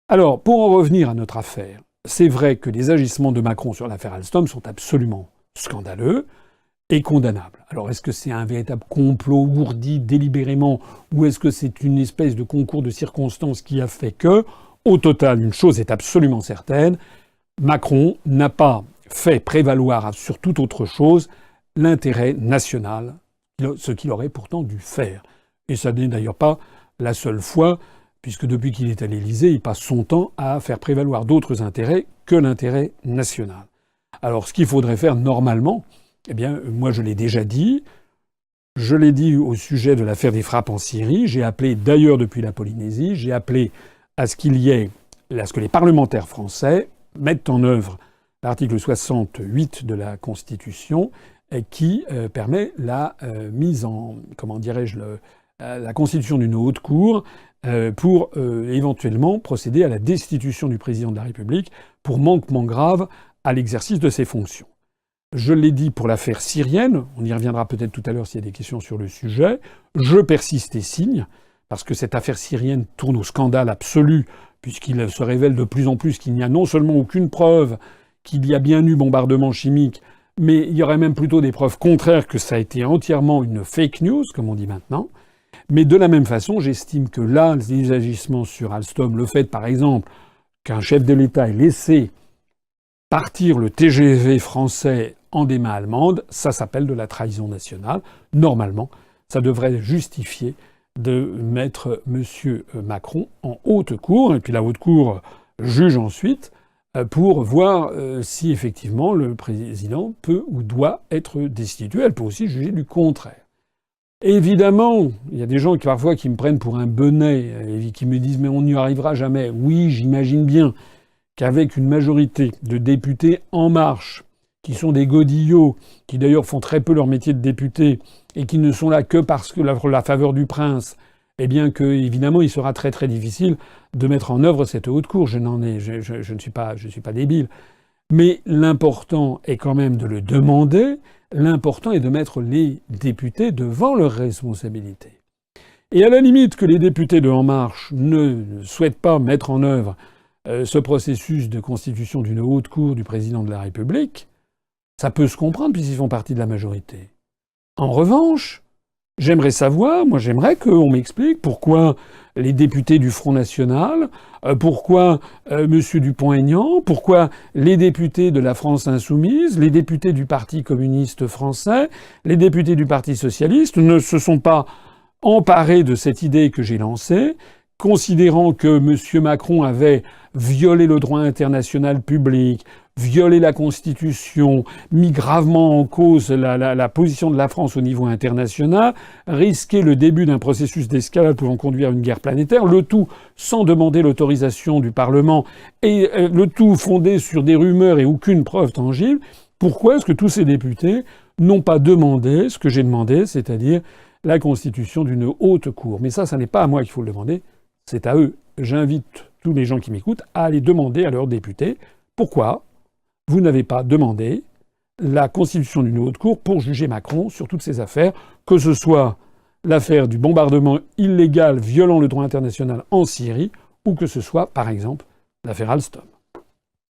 Alors, pour en revenir à notre affaire, c'est vrai que les agissements de Macron sur l'affaire Alstom sont absolument scandaleux et condamnables. Alors, est-ce que c'est un véritable complot ourdi délibérément, ou est-ce que c'est une espèce de concours de circonstances qui a fait que, au total, une chose est absolument certaine, Macron n'a pas fait prévaloir sur toute autre chose l'intérêt national, ce qu'il aurait pourtant dû faire. Et ça n'est d'ailleurs pas la seule fois, puisque depuis qu'il est à l'Élysée, il passe son temps à faire prévaloir d'autres intérêts que l'intérêt national. Alors, ce qu'il faudrait faire normalement, eh bien, moi je l'ai déjà dit, je l'ai dit au sujet de l'affaire des frappes en Syrie, j'ai appelé d'ailleurs depuis la Polynésie, j'ai appelé à ce que les parlementaires français mettent en œuvre l'article 68 de la Constitution qui permet la mise en, comment dirais-je, la constitution d'une haute cour pour éventuellement procéder à la destitution du président de la République pour manquement grave à l'exercice de ses fonctions. Je l'ai dit pour l'affaire syrienne, on y reviendra peut-être tout à l'heure s'il y a des questions sur le sujet. Je persiste et signe, parce que cette affaire syrienne tourne au scandale absolu, puisqu'il se révèle de plus en plus qu'il n'y a non seulement aucune preuve qu'il y a bien eu bombardement chimique, mais il y aurait même plutôt des preuves contraires que ça a été entièrement une fake news, comme on dit maintenant. Mais de la même façon, j'estime que là, les agissements sur Alstom, le fait par exemple qu'un chef de l'État ait laissé partir le TGV français en des mains allemandes, ça s'appelle de la trahison nationale. Normalement, ça devrait justifier de mettre M. Macron en haute cour, et puis la haute cour juge ensuite pour voir si effectivement le président peut ou doit être destitué. Elle peut aussi juger du contraire. Évidemment, il y a des gens qui parfois qui me prennent pour un benet et qui me disent « mais on n'y arrivera jamais ». Oui, j'imagine bien qu'avec une majorité de députés En Marche, qui sont des godillots, qui d'ailleurs font très peu leur métier de député, et qui ne sont là que parce que la faveur du prince, eh bien que, évidemment, il sera très très difficile de mettre en œuvre cette haute cour. Je ne suis pas débile. Mais l'important est quand même de le demander, l'important est de mettre les députés devant leurs responsabilités. Et à la limite que les députés de En Marche ne souhaitent pas mettre en œuvre ce processus de constitution d'une haute cour du président de la République, ça peut se comprendre puisqu'ils font partie de la majorité. En revanche, j'aimerais qu'on m'explique pourquoi les députés du Front National, pourquoi M. Dupont-Aignan, pourquoi les députés de la France Insoumise, les députés du Parti communiste français, les députés du Parti socialiste ne se sont pas emparés de cette idée que j'ai lancée, considérant que M. Macron avait violé le droit international public, violé la Constitution, mis gravement en cause la position de la France au niveau international, risqué le début d'un processus d'escalade pouvant conduire à une guerre planétaire, le tout sans demander l'autorisation du Parlement, et le tout fondé sur des rumeurs et aucune preuve tangible. Pourquoi est-ce que tous ces députés n'ont pas demandé ce que j'ai demandé, c'est-à-dire la constitution d'une haute cour? Mais ça n'est pas à moi qu'il faut le demander, c'est à eux. J'invite tous les gens qui m'écoutent à aller demander à leurs députés pourquoi vous n'avez pas demandé la constitution d'une haute cour pour juger Macron sur toutes ces affaires, que ce soit l'affaire du bombardement illégal violant le droit international en Syrie, ou que ce soit, par exemple, l'affaire Alstom.